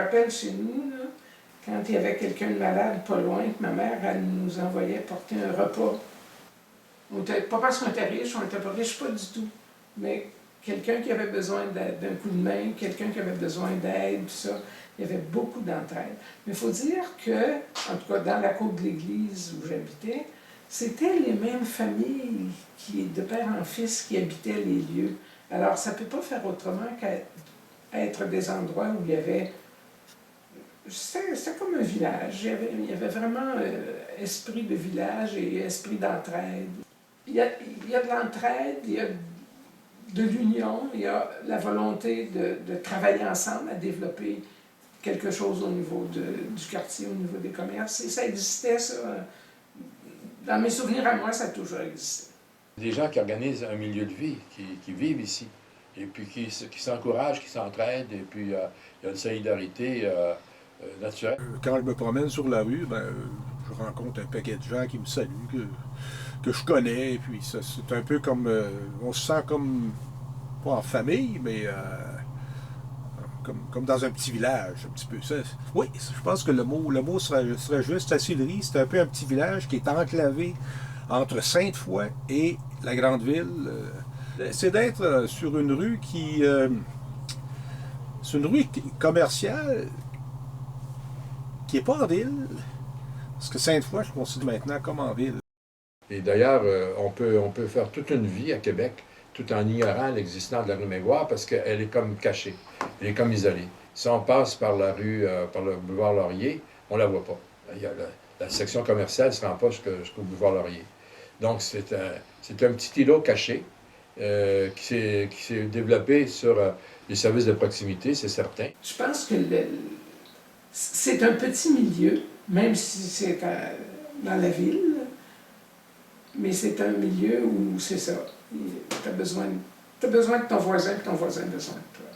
rappelle chez nous, là, quand il y avait quelqu'un de malade pas loin, que ma mère, elle nous envoyait porter un repas. Pas parce qu'on était riches, on n'était pas riches, pas du tout. Mais quelqu'un qui avait besoin d'un coup de main, quelqu'un qui avait besoin d'aide, tout ça, il y avait beaucoup d'entraide. Mais il faut dire que, en tout cas dans la cour de l'église où j'habitais, c'était les mêmes familles qui, de père en fils, qui habitaient les lieux. Alors ça ne peut pas faire autrement qu'être des endroits où il y avait... C'était comme un village. Il y avait vraiment esprit de village et esprit d'entraide. Il y a de l'entraide, il y a de l'union, il y a la volonté de travailler ensemble à développer quelque chose au niveau du quartier, au niveau des commerces. Et ça existait, ça. Dans mes souvenirs à moi, ça a toujours existé. Des gens qui organisent un milieu de vie, qui vivent ici, et puis qui s'encouragent, qui s'entraident, et puis il y a une solidarité naturelle. Quand je me promène sur la rue, je rencontre un paquet de gens qui me saluent, que je connais, et puis c'est un peu comme... on se sent comme, pas en famille, mais comme dans un petit village, un petit peu. Ça, oui, je pense que le mot serait juste. À Sillery, c'est un peu un petit village qui est enclavé entre Sainte-Foy et la grande ville. C'est d'être sur une rue qui... c'est une rue commerciale qui n'est pas en ville, parce que Sainte-Foy, je considère maintenant comme en ville. Et d'ailleurs, on peut faire toute une vie à Québec tout en ignorant l'existence de la rue Maigoire parce qu'elle est comme cachée, elle est comme isolée. Si on passe par la rue, par le boulevard Laurier, on ne la voit pas. Il y a la section commerciale ne se rend pas jusqu'au boulevard Laurier. Donc c'est un petit îlot caché qui s'est développé sur les services de proximité, c'est certain. Je pense que c'est un petit milieu, même si c'est dans la ville, mais c'est un milieu où c'est ça. Tu as besoin de ton voisin, et ton voisin a besoin de toi.